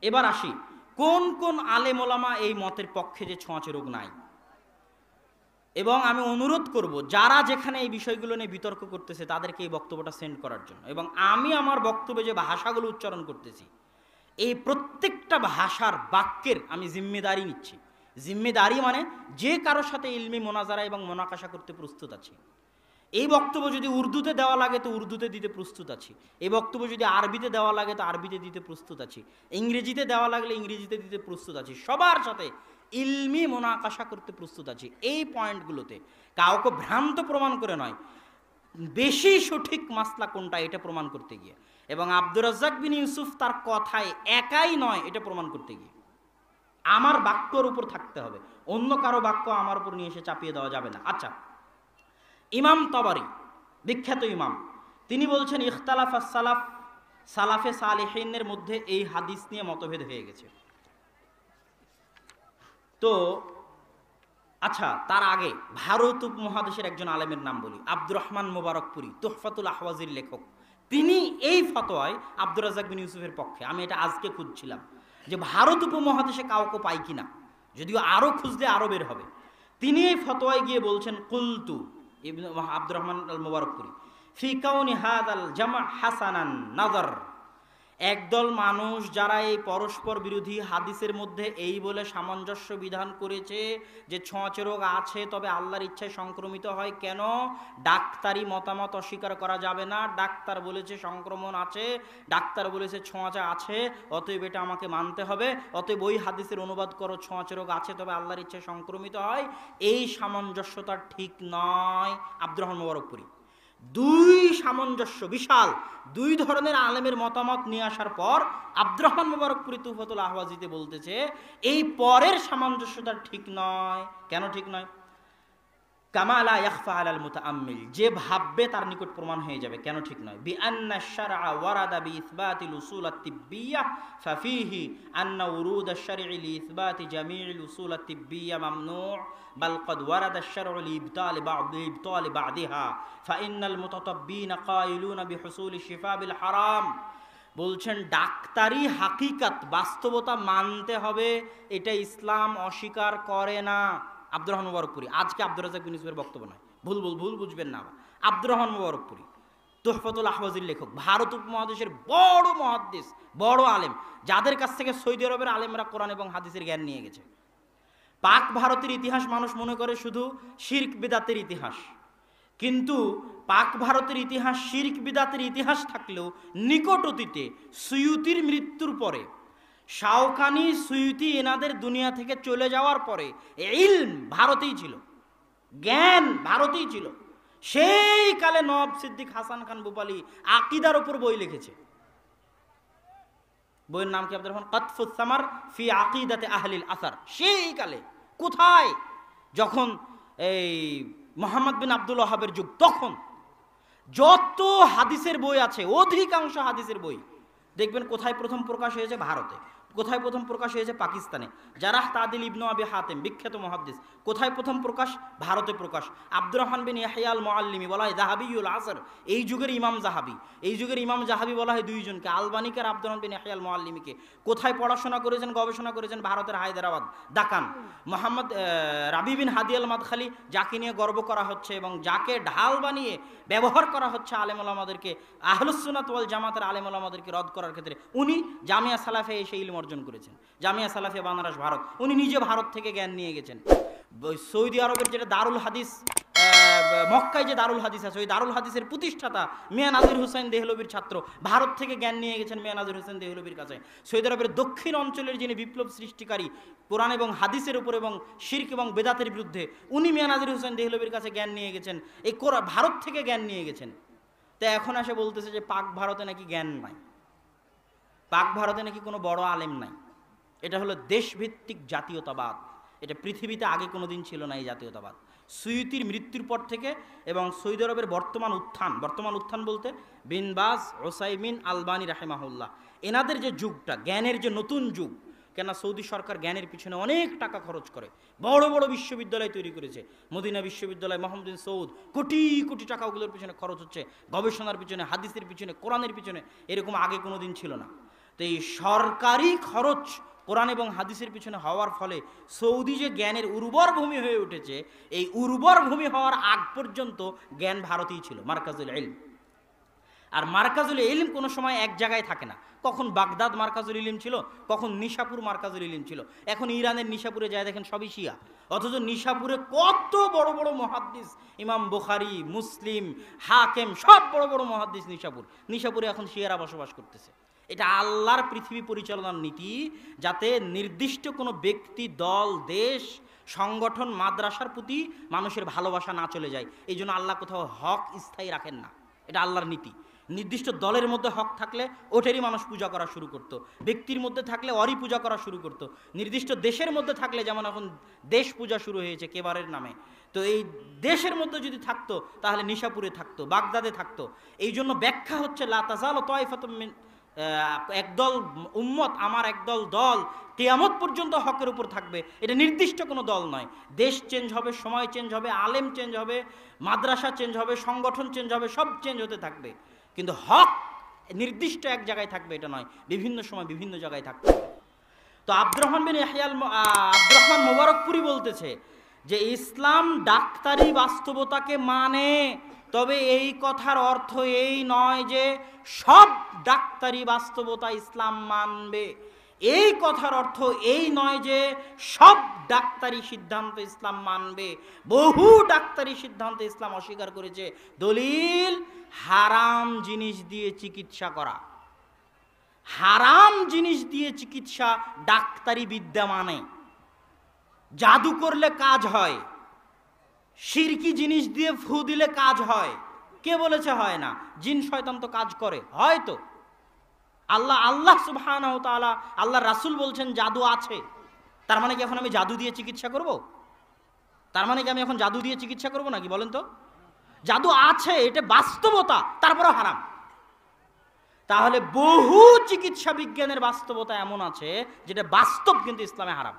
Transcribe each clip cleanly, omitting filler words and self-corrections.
এবার আসি কোন কোন আলেম ওলামা এই মতের পক্ষে যে ছোঁয়াচে রোগ নাই। এবং আমি অনুরোধ করব যারা যেখানে এই বিষয়গুলো নিয়ে বিতর্ক করতেছে তাদেরকে এই বক্তব্যটা সেন্ড করার জন্য। এবং আমি আমার বক্তব্যে যে ভাষাগুলো উচ্চারণ করতেছি এই প্রত্যেকটা ভাষার বাক্যের আমি জিম্মেদারি নিচ্ছি। জিম্মেদারি মানে যে কারোর সাথে ইলমি মোনাজারা এবং মোনাকাশা করতে প্রস্তুত আছি। এই বক্তব্য যদি উর্দুতে দেওয়া লাগে তো উর্দুতে দিতে প্রস্তুত আছি। এই বক্তব্য যদি আরবিতে দেওয়া লাগে তো আরবিতে দিতে প্রস্তুত আছি। ইংরেজিতে দেওয়া লাগলে ইংরেজিতে দিতে প্রস্তুত আছি। সবার সাথে ইলমি মোনাকাশা করতে প্রস্তুত আছি এই পয়েন্টগুলোতে। কাউকে ভ্রান্ত প্রমাণ করে নয়, বেশি সঠিক মাসলা কোনটা এটা প্রমাণ করতে গিয়ে। এবং আব্দুর রাজ্জাক বিন ইউসুফ তার কথায় একাই নয় এটা প্রমাণ করতে গিয়ে। আমার বাক্যর উপর থাকতে হবে, অন্য কারো বাক্য আমার উপর নিয়ে এসে চাপিয়ে দেওয়া যাবে না। আচ্ছা, ইমাম তাবারি বিখ্যাত ইমাম, তিনি বলছেন ইখতালাফ সালাফ, সালাফে সালেহিনের মধ্যে এই হাদিস নিয়ে মতভেদ হয়ে গেছে। তো আচ্ছা, তার আগে ভারত উপমহাদেশের একজন আলেমের নাম বলি, আব্দুর রহমান মোবারকপুরি, তুহফাতুল আহওয়াজির লেখক। তিনি এই ফতোয়ায় আব্দুর রাজ্জাক বিন ইউসুফের পক্ষে। আমি এটা আজকে খুঁজছিলাম যে ভারত উপমহাদেশে কাউকে পাই কিনা, যদিও আরও খুঁজলে আরও বের হবে। তিনি এই ফতোয়ায় গিয়ে বলছেন কুলতু ইবনে আব্দুর রহমান আল মোবারকপুরি ফি কাউনি হাদাল জামা হাসানান নাজার। একদল মানুষ যারা এই পরস্পর বিরোধী হাদিসের মধ্যে এই বলে সামঞ্জস্য বিধান করেছে যে ছোঁয়াচে রোগ আছে তবে আল্লাহর ইচ্ছায় সংক্রমিত হয়। কেন? ডাক্তারি মতামত অস্বীকার করা যাবে না। ডাক্তার বলেছে সংক্রমণ আছে, ডাক্তার বলেছে ছোঁয়াচে আছে, অতএব এটা আমাকে মানতে হবে। অতএব ওই হাদিসের অনুবাদ করো ছোঁয়াচে রোগ আছে তবে আল্লাহর ইচ্ছায় সংক্রমিত হয়। এই সামঞ্জস্যতা ঠিক নয়। আব্দুর রহমান মোবারকপুরি দুই সামঞ্জস্য বিশাল দুই ধরনের আলেমের মতামত নিয়ে আসার পর আব্দুর রহমান মোবারকপুরি তুহফাতুল আহওয়াজিতে বলতেছে এই পরের সামঞ্জস্যতা ঠিক নয়। কেন ঠিক নয়? কামা লা ইয়াখফা আলাল মুতাআম্মিল, যে ভাববে তার নিকট প্রমাণ হয়ে যাবে। কেন ঠিক নয়? বিআন্না শারআ ওয়ারাদা বিইসবাতিল উসুল আত-তিব্বিয়্যাহ ফাফিহি আন্না উরুদ আশ-শারঈ লিইসবাতি জামিইল উসুল আত-তিব্বিয়্যাহ মামনু', বাল ক্বাদ ওয়ারাদা আশ-শারউ লিইবতালি বা'দিহা ফাইন্নাল মুতাতাব্বিনা কাইলুনা বিহুসুলি শিফা বিল হারাম। বলছেন ডাক্তারি হাকিকাত বাস্তবতা মানতে হবে, এটা ইসলাম অস্বীকার করে না। আব্দুর রহমান মোবারকপুরি, আজকে আব্দুর রাজ্জাক বিন ইউসুফের বক্তব্য নয়, ভুল বুঝবেন না। আব্দুর রহমান মোবারকপুরি তুহফাতুল আহওয়াজির লেখক, ভারত উপমহাদেশের বড় মুহাদ্দিস, বড় আলেম, যাদের কাছ থেকে সৌদি আরবের আলেমরা কোরআন এবং হাদিসের জ্ঞান নিয়ে গেছে। পাক ভারতের ইতিহাস মানুষ মনে করে শুধু শিরক বিদাতের ইতিহাস, কিন্তু পাক ভারতের ইতিহাস শিরক বিদাতের ইতিহাস থাকলেও নিকট অতীতে সুয়ুতির মৃত্যুর পরে, শাওকানি সুয়ুতি এনাদের দুনিয়া থেকে চলে যাওয়ার পরে ইলম ভারতেই ছিল, জ্ঞান ভারতেই ছিল। সেই কালে নওয়াব সিদ্দিক হাসান খান ভূপালী আকিদার উপর বই লিখেছে। বইয়ের নাম কি? আব্দুর রহমান কাতফুস সামার ফি আকিদাতে আহলিল আসার। সেই কালে কোথায়? যখন এই মোহাম্মদ বিন আব্দুল ওয়াহাবের যুগ, তখন যত হাদিসের বই আছে অধিকাংশ হাদিসের বই দেখবেন কোথায় প্রথম প্রকাশ হয়েছে? ভারতে। কোথায় প্রথম প্রকাশ হয়েছে? পাকিস্তানে। জারাহ তাদিল ইবনু আবি হাতেম বিখ্যাত মুহাদ্দিস, কোথায় প্রথম প্রকাশ? ভারতে প্রকাশ। আব্দুর রহমান বিন ইয়াহইয়া আল মুআল্লিমি বলা হয় যাহাবিউল আসর, এই যুগের ইমাম যাহাবি। এই যুগের ইমাম যাহাবি বলা হয় দুইজনকে, আলবানিকে আর আব্দুর রহমান বিন ইয়াহইয়া আল মুআল্লিমিকে। কোথায় পড়াশোনা করেছেন, গবেষণা করেছেন? ভারতের হায়দ্রাবাদ, দাকান। মোহাম্মদ রাবি বিন হাদি আল মাদখালি, যাকে নিয়ে গর্ব করা হচ্ছে এবং যাকে ঢাল বানিয়ে ব্যবহার করা হচ্ছে আলেম ওলামাদেরকে, আহলুস সুন্নাত ওয়াল জামাতের আলেম ওলামাদেরকে রদ করার ক্ষেত্রে, উনি জামিয়া সালাফিয়া এসে ইলম অর্জন করেছেন। জামিয়া সালাফিয়া বানারস, ভারত। উনি নিজে ভারত থেকে জ্ঞান নিয়ে গেছেন। সৌদি আরবের যেটা দারুল হাদিস, মক্কায় যে দারুল হাদিস আছে, ওই দারুল হাদিসের প্রতিষ্ঠাতা মিয়া নাজির হুসাইন দেহলভির ছাত্র, ভারত থেকে জ্ঞান নিয়ে গেছেন মিয়া নাজির হুসাইন দেহলভির কাছে। সৌদি আরবের দক্ষিণ অঞ্চলের যিনি বিপ্লব সৃষ্টিকারী কোরআন এবং হাদিসের উপর এবং শিরক এবং বেদাতের বিরুদ্ধে, উনি মিয়া নাজির হুসাইন দেহলভির কাছে জ্ঞান নিয়ে গেছেন। এই ভারত থেকে জ্ঞান নিয়ে গেছেন। তা এখন এসে বলতেছে যে পাক ভারতে নাকি জ্ঞান নাই, পাক ভারতে নাকি কোনো বড় আলেম নাই। এটা হলো দেশভিত্তিক জাতীয়তাবাদ। এটা পৃথিবীতে আগে কোনো দিন ছিল না এই জাতীয়তাবাদ। সুয়ুতির মৃত্যুর পর থেকে এবং সৌদি আরবের বর্তমান উত্থান বলতে বিন বাজ, ওসাইমিন, আলবানি রাহিমাহুল্লাহ, এনাদের যে যুগটা, জ্ঞানের যে নতুন যুগ, কেন সৌদি সরকার জ্ঞানের পিছনে অনেক টাকা খরচ করে, বড় বড় বিশ্ববিদ্যালয় তৈরি করেছে। মদিনা বিশ্ববিদ্যালয়, মোহাম্মদ বিন সৌদ, কোটি কোটি টাকা ওগুলোর পিছনে খরচ হচ্ছে, গবেষণার পিছনে, হাদিসের পিছনে, কোরআনের পিছনে। এরকম আগে কোনো দিন ছিল না। তো এই সরকারি খরচ কোরআন এবং হাদিসের পিছনে হওয়ার ফলে সৌদি যে জ্ঞানের উর্বর ভূমি হয়ে উঠেছে, এই উর্বর ভূমি হওয়ার আগ পর্যন্ত জ্ঞান ভারতেই ছিল, মারকাজুল ইলম। আর মারকাজুল ইলম কোনো সময় এক জায়গায় থাকে না, কখন বাগদাদ মারকাজুল ইলম ছিল, কখন নিশাপুর মারকাজুল ইলম ছিল। এখন ইরানের নিশাপুরে যায় দেখেন সবই শিয়া, অথচ নিশাপুরে কত বড় বড় মুহাদ্দিস, ইমাম বুখারী, মুসলিম, হাকেম, সব বড় বড় মুহাদ্দিস নিশাপুরে এখন শিয়ারা বসবাস করতেছে। এটা আল্লাহর পৃথিবী পরিচালনার নীতি, যাতে নির্দিষ্ট কোনো ব্যক্তি, দল, দেশ, সংগঠন, মাদ্রাসার প্রতি মানুষের ভালোবাসা না চলে যায়। এই জন্য আল্লাহ কোথাও হক স্থায়ী রাখেন না, এটা আল্লাহর নীতি। নির্দিষ্ট দলের মধ্যে হক থাকলে ওঠেরই মানুষ পূজা করা শুরু করত, ব্যক্তির মধ্যে থাকলে অরই পূজা করা শুরু করত, নির্দিষ্ট দেশের মধ্যে থাকলে, যেমন এখন দেশ পূজা শুরু হয়েছে কেবারের নামে, তো এই দেশের মধ্যে যদি থাকতো তাহলে নিশাপুরে থাকতো, বাগদাদে থাকতো। এই জন্য ব্যাখ্যা হচ্ছে লা তাজালু তায়ফাতুম মিন, একদল উম্মত, আমার একদল দল কিয়ামত পর্যন্ত হকের উপর থাকবে। এটা নির্দিষ্ট কোনো দল নয়, দেশ চেঞ্জ হবে, সময় চেঞ্জ হবে, আলেম চেঞ্জ হবে, মাদ্রাসা চেঞ্জ হবে, সংগঠন চেঞ্জ হবে, সব চেঞ্জ হতে থাকবে, কিন্তু হক নির্দিষ্ট এক জায়গায় থাকবে এটা নয়, বিভিন্ন সময় বিভিন্ন জায়গায় থাকবে। তো আব্দুর রহমান মোবারকপুরি বলতেছে যে ইসলাম ডাক্তারি বাস্তবতাকে মানে, তবে এই কথার অর্থ এই নয় যে সব ডাক্তারি বাস্তবতা ইসলাম মানবে। এই কথার অর্থ এই নয় যে সব ডাক্তারি সিদ্ধান্ত ইসলাম মানবে। বহু ডাক্তারি সিদ্ধান্ত ইসলাম অস্বীকার করেছে। দলিল, হারাম জিনিস দিয়ে চিকিৎসা করা, হারাম জিনিস দিয়ে চিকিৎসা ডাক্তারি বিদ্যা মানে। জাদু করলে কাজ হয়, শিরকি জিনিস দিয়ে ফু দিলে কাজ হয়, কে বলেছে হয় না? জিন শয়তান তো কাজ করে, হয়তো আল্লাহ সুবহানাহু ওয়া তাআলা, আল্লাহ রাসূল বলছেন জাদু আছে। তার মানে কি এখন আমি জাদু দিয়ে চিকিৎসা করব? তার মানে কি আমি এখন জাদু দিয়ে চিকিৎসা করব নাকি বলেন তো? জাদু আছে, এটা বাস্তবতা, তারপরে হারাম। তাহলে বহু চিকিৎসা বিজ্ঞানের বাস্তবতা এমন আছে যেটা বাস্তব, কিন্তু ইসলামে হারাম,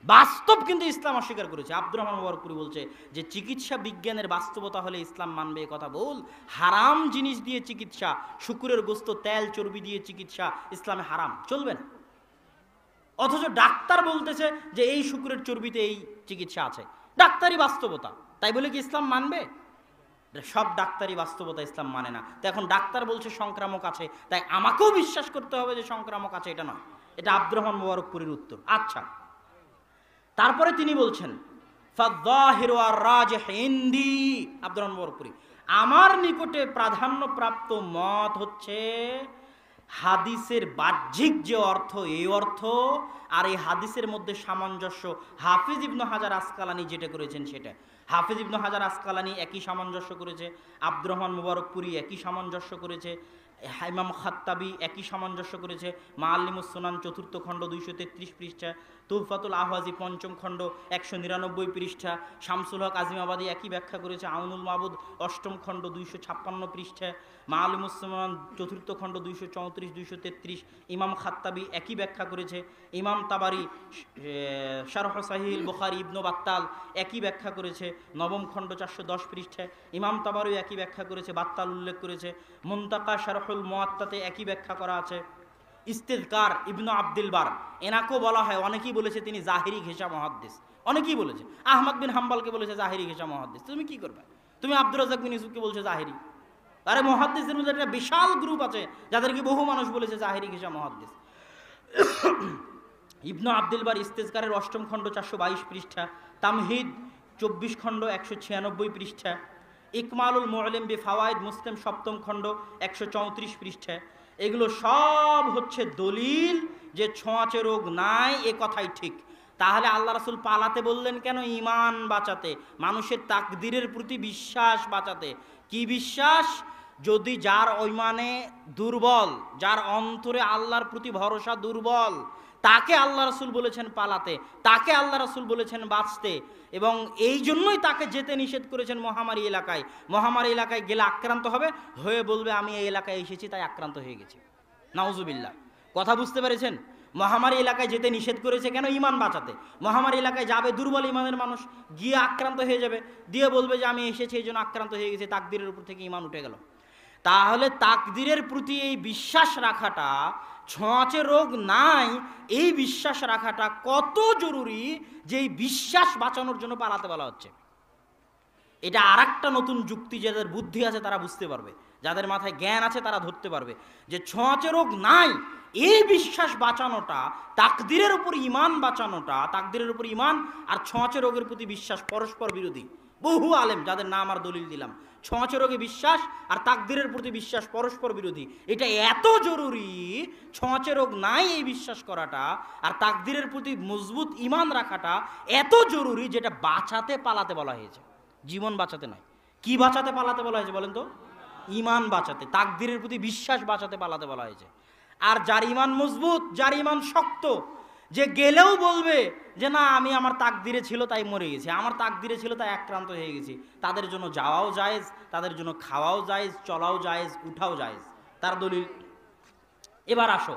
বাস্তব কিন্তু ইসলাম অস্বীকার করেছে। আব্দুর রহমান মোবারকপুরি বলছে যে চিকিৎসা বিজ্ঞানের বাস্তবতা হলে ইসলাম মানবে, এ কথা ভুল। হারাম জিনিস দিয়ে চিকিৎসা, শুকুরের গোস্ত, তেল, চর্বি দিয়ে চিকিৎসা ইসলামে হারাম, চলবে না। অথচ ডাক্তার বলতেছে যে এই শুকুরের চর্বিতে এই চিকিৎসা আছে, ডাক্তারি বাস্তবতা, তাই বলে কি ইসলাম মানবে? সব ডাক্তারি বাস্তবতা ইসলাম মানে না। তো এখন ডাক্তার বলছে সংক্রামক আছে, তাই আমাকেও বিশ্বাস করতে হবে যে সংক্রামক আছে, এটা নয়। এটা আব্দুর রহমান মোবারকপুরির উত্তর। আচ্ছা, তারপরে তিনি বলছেন ফায-যাহিরু আর-রাজিহ ইনদি, আব্দুর রহমান মোবারকপুরি, আমার নিকটে প্রাধান্যপ্রাপ্ত মত হচ্ছে হাদিসের বাহ্যিক যে অর্থ, এই অর্থ, আর এই হাদিসের মধ্যে সামঞ্জস্য। হাফিজ ইবনে হাজার আসকালানি যেটা করেছেন সেটা, হাফিজ ইবনে হাজার আসকালানি একই সামঞ্জস্য করেছে, আব্দুর রহমান মোবারকপুরি একই সামঞ্জস্য করেছে, ইমাম খাত্তাবি একই সামঞ্জস্য করেছে। মুআল্লিমুস সুনান 4th খণ্ড 233 পৃষ্ঠা, তুহফাতুল আহওয়াজি 5ম খণ্ড 199 পৃষ্ঠা, শামসুল হক আজিমাবাদী একই ব্যাখ্যা করেছে। আউনুল মাবুদ 8ম খণ্ড 256 পৃষ্ঠা, মুআল্লিমুস সুনান 4th খণ্ড 234 233, ইমাম খাত্তাবি একই ব্যাখ্যা করেছে। ইমাম তাবারি শারহ সাহিহুল বুখারী ইবনে বাত্তাল একই ব্যাখ্যা করেছে 9ম খণ্ড 410 পৃষ্ঠায়। ইমাম তাবারি একই ব্যাখ্যা করেছে, বাত্তাল উল্লেখ করেছে। মুনতাকা শারহুল মুআত্তাতে একই ব্যাখ্যা করা আছে। ইস্তিযকার ইবনে আব্দুল বার, এনাকেও বলা হয়, অনেকেই বলেছে তিনি জাহিরি ঘেঁষা মুহাদ্দিস, অনেকেই বলেছে। আহমদ বিন হাম্বলকে বলেছে জাহিরি ঘেঁষা মুহাদ্দিস। তুমি কি করবে? তুমি আব্দুর রাজ্জাক বিন ইউসুফকে বলছো জাহিরি। আরে মুহাদ্দিসের মধ্যে একটা বিশাল গ্রুপ আছে যাদেরকে বহু মানুষ বলেছে জাহিরি ঘেঁষা মুহাদ্দিস। ইবনে আব্দুল বার ইস্তিযকারের 8ম খণ্ড 422 পৃষ্ঠা, তামহিদ 24 খণ্ড 196 পৃষ্ঠা, ইকমালুল মুআল্লিম বি ফাওয়াইদ মুসলিম 7ম খণ্ড 134 পৃষ্ঠা। এগুলো সব হচ্ছে দলিল যে ছোঁয়াচে রোগ নাই, এ কথাই ঠিক। তাহলে আল্লাহ রাসূল পালাতে বললেন কেন? ঈমান বাঁচাতে, মানুষের তাকদীরের প্রতি বিশ্বাস বাঁচাতে। কি বিশ্বাস? যদি যার ঈমানে দুর্বল, যার অন্তরে আল্লাহর প্রতি ভরসা দুর্বল, তাকে আল্লাহ রাসূল বলেছেন পালাতে, তাকে আল্লাহ রাসূল বলেছেন বাঁচতে, এবং এই জন্যই তাকে যেতে নিষেধ করেছেন মহামারী এলাকায়। মহামারী এলাকায় গেলে আক্রান্ত হবে, হয়ে বলবে আমি এই এলাকায় এসেছি তাই আক্রান্ত হয়ে গেছি। নাউজুবিল্লাহ। কথা বুঝতে পেরেছেন? মহামারী এলাকায় যেতে নিষেধ করেছে কেন? ঈমান বাঁচাতে। মহামারী এলাকায় যাবে দুর্বল ঈমানের মানুষ, গিয়ে আক্রান্ত হয়ে যাবে, দিয়ে বলবে যে আমি এসেছি এই জন্য আক্রান্ত হয়ে গেছে, তাকদীরের উপর থেকে ঈমান উঠে গেল। তাহলে তাকদীরের প্রতি এই বিশ্বাস রাখাটা ছোঁয়াচে রোগ নাই এই বিশ্বাস রাখাটা কত জরুরি যে এই বিশ্বাস বাঁচানোর জন্য পালাতে বলা হচ্ছে। এটা আর একটা নতুন যুক্তি, যাদের বুদ্ধি আছে তারা বুঝতে পারবে, যাদের মাথায় জ্ঞান আছে তারা ধরতে পারবে যে ছোঁয়াচে রোগ নাই এই বিশ্বাস বাঁচানোটা, তাকদিরের উপর ঈমান বাঁচানোটা, তাকদিরের উপর ঈমান আর ছোঁয়াচে রোগের প্রতি বিশ্বাস পরস্পর বিরোধী। বহু আলেম যাদের নাম আর দলিল দিলাম, ছোঁয়াচে রোগে বিশ্বাস আর তাকদিরের প্রতি বিশ্বাস পরস্পর বিরোধী। এটা এত জরুরি, ছোঁয়াচে রোগ নাই এই বিশ্বাস করাটা আর তাকদিরের প্রতি মজবুত ঈমান রাখাটা এত জরুরি, যেটা বাঁচাতে পালাতে বলা হয়েছে, জীবন বাঁচাতে নয়। কি বাঁচাতে পালাতে বলা হয়েছে বলেন তো? ঈমান বাঁচাতে, তাকদিরের প্রতি বিশ্বাস বাঁচাতে পালাতে বলা হয়েছে। আর যার ঈমান মজবুত, যার ঈমান শক্ত, যে গেলেও বলবে যে না আমি আমার তাকদিরে ছিল তাই মরে গেছি, আমার তাকদিরে ছিল তাই আক্রান্ত হয়ে গেছি, তাদের জন্য যাওয়াও জায়েজ, তাদের জন্য খাওয়াও জায়েজ, চলাও জায়েজ, উঠাও জায়েজ, তার দলিল। এবার আসো,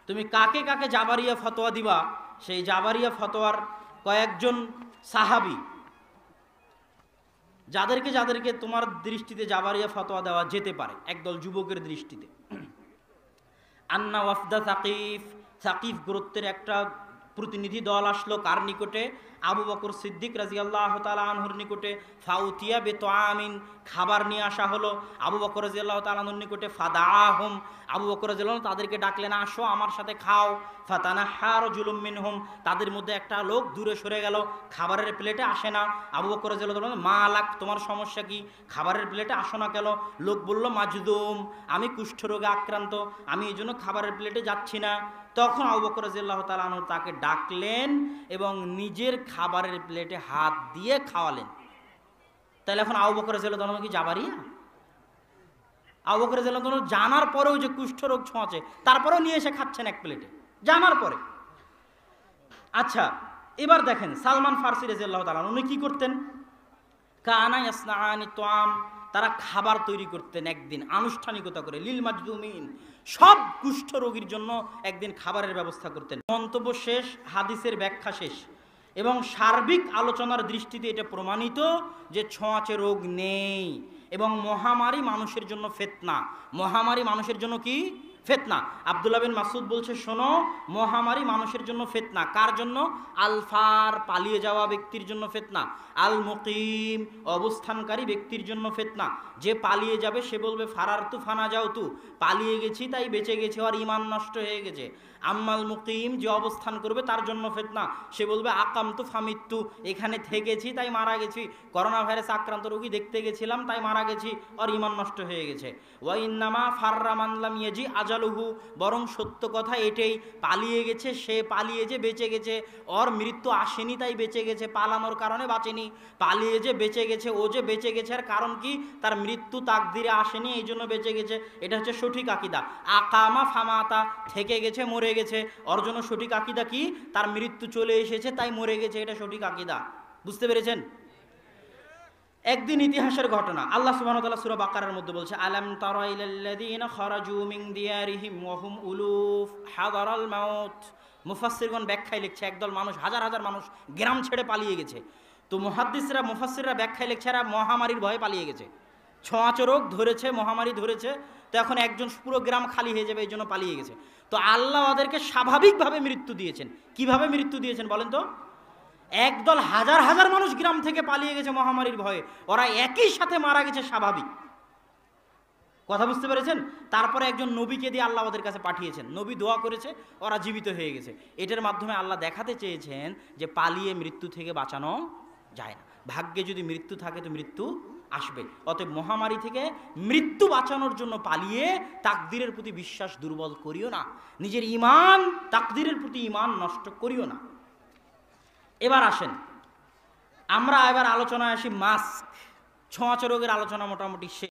তুমি কাকে কাকে জাবারিয়া ফতোয়া দিবা, সেই জাবারিয়া ফতোয়ার কয়েকজন সাহাবী, যাদেরকে যাদেরকে তোমার দৃষ্টিতে জাবারিয়া ফতোয়া দেওয়া যেতে পারে, একদল যুবকের দৃষ্টিতে। আন্না ওয়াফদা সাকিফ, সাকিফ গোত্রের একটা প্রতিনিধি দল আসলো কার নিকটে? আবু বকর সিদ্দিক রাদিয়াল্লাহু তাআলা আনহুর নিকটে। ফাউতিয়া বিতআমিন, খাবার নিয়ে আসা হলো আবু বকর রাদিয়াল্লাহু তাআলা আনহুর নিকটে। ফাদাআহুম, আবু বকর রাদিয়াল্লাহু তাআলা তাদেরকে ডাকলেন, আসো আমার সাথে খাও। ফাতানাহা রাজুলুম মিনহুম, তাদের মধ্যে একটা লোক দূরে সরে গেল, খাবারের প্লেটে আসে না। আবু বকর রাদিয়াল্লাহু তাআলা, মা লাক, তোমার সমস্যা কি, খাবারের প্লেটে আসো না কেন? লোক বলল, মাজদুম, আমি কুষ্ঠরোগে আক্রান্ত, আমি এই জন্য খাবারের প্লেটে যাচ্ছি না। তখন আবু বকর রাদিয়াল্লাহু তাআলা আনহু তাকে ডাকলেন এবং নিজের খাবারের প্লেটে হাত দিয়ে খাওয়ালেন। তাহলে এখন আবু বকর রাদিয়াল্লাহু তাআলা কি জাবারিয়া? আবু বকর রাদিয়াল্লাহু তাআলা জানার পরেও যে কুষ্ঠরোগ ছোঁয়াচে, তারপরেও নিয়ে এসে খাচ্ছেন এক প্লেটে, জানার পরে। আচ্ছা, এবার দেখেন সালমান ফারসি রাদিয়াল্লাহু তাআলা উনি কি করতেন? কানা ইয়াসনাআনি তোয়াম, তারা খাবার তৈরি করতেন একদিন আনুষ্ঠানিকতা করে, লিল মাজদুমিন, সব কুষ্ঠ রোগীর জন্য একদিন খাবারের ব্যবস্থা করতেন। মন্তব্য শেষ, হাদিসের ব্যাখ্যা শেষ এবং সার্বিক আলোচনার দৃষ্টিতে এটা প্রমাণিত যে ছোঁয়াচে রোগ নেই এবং মহামারী মানুষের জন্য ফিতনা। মহামারী মানুষের জন্য কি? ফিতনা। আব্দুল্লাহ বিন মাসউদ বলছে, শোনো, মহামারী মানুষের জন্য ফিতনা। কার জন্য? আলফার, পালিয়ে যাওয়া ব্যক্তির জন্য ফিতনা। আল মুকিম, অবস্থানকারী ব্যক্তির জন্য ফিতনা। যে পালিয়ে যাবে সে বলবে ফারার তু ফানা যাও তু, পালিয়ে গেছি তাই বেঁচে গেছে, আর ঈমান নষ্ট হয়ে গেছে। আম্মাল মুকিম, যে অবস্থান করবে তার জন্য ফিতনা, সে বলবে আকাম তু ফামিত্তু, এখানে থেকেছি তাই মারা গেছি, করোনা ভাইরাস আক্রান্ত রোগী দেখতে গেছিলাম তাই মারা গেছি, আর ঈমান নষ্ট হয়ে গেছে। ওয়া ইন্নামা ফাররা মান লাম ইয়াজি আজালুহু, বরং সত্য কথা এটাই, পালিয়ে গেছে সে, পালিয়ে যে বেঁচে গেছে, ওর মৃত্যু আসেনি তাই বেঁচে গেছে, পালানোর কারণে বাঁচেনি। পালিয়ে যে বেঁচে গেছে, ও যে বেঁচে গেছে আর কারণ কি? তার মৃত্যু তাকদিরে আসেনি, এই জন্য বেঁচে গেছে। এটা হচ্ছে সঠিক আকীদা। আকামা ফামাতা, থেকে গেছে মরে গেছে, ওর জন্য সঠিক আকীদা কি? তার মৃত্যু চলে এসেছে তাই মরে গেছে, এটা সঠিক আকীদা। বুঝতে পেরেছেন? একদিন ইতিহাসের ঘটনা, আল্লাহ সুবহানাহু ওয়া তাআলা সূরা বাকারার মধ্যে বলছে, আলাম তারা ইলাল্লাযীনা খারাজু মিন দিয়ারিহিম ওয়া হুম উলুফ হাদারাল মাউত। মুফাসসিরগণ ব্যাখ্যায় লিখছে, একদল মানুষ, হাজার হাজার মানুষ গ্রাম ছেড়ে পালিয়ে গেছে। তো মুহাদ্দিসরা, মুফাসসিররা ব্যাখ্যায় লিখছে, এরা মহামারীর ভয়ে পালিয়ে গেছে, ছোঁয়াচে রোগ ধরেছে, মহামারী ধরেছে, তো এখন একজন পুরো গ্রাম খালি হয়ে যাবে, এই জন্য পালিয়ে গেছে। তো আল্লাহ ওদেরকে স্বাভাবিকভাবে মৃত্যু দিয়েছেন। কিভাবে মৃত্যু দিয়েছেন বলেন তো? একদল হাজার হাজার মানুষ গ্রাম থেকে পালিয়ে গেছে মহামারীর ভয়ে, ওরা একই সাথে মারা গেছে স্বাভাবিক। কথা বুঝতে পেরেছেন? তারপরে একজন নবীকে দিয়ে আল্লাহ ওদের কাছে পাঠিয়েছেন, নবী দোয়া করেছে, ওরা জীবিত হয়ে গেছে। এটার মাধ্যমে আল্লাহ দেখাতে চেয়েছেন যে পালিয়ে মৃত্যু থেকে বাঁচানো যায় না, ভাগ্যে যদি মৃত্যু থাকে তো মৃত্যু আসবে। অতএব মহামারী থেকে মৃত্যু বাঁচানোর জন্য পালিয়ে তাকদিরের প্রতি বিশ্বাস দুর্বল করিও না, নিজের ঈমান, তাকদিরের প্রতি ঈমান নষ্ট করিও না। এবার আসেন আমরা এবার আলোচনায় আসি মাস্ক। ছোঁয়াচে রোগের আলোচনা মোটামুটি শেষ।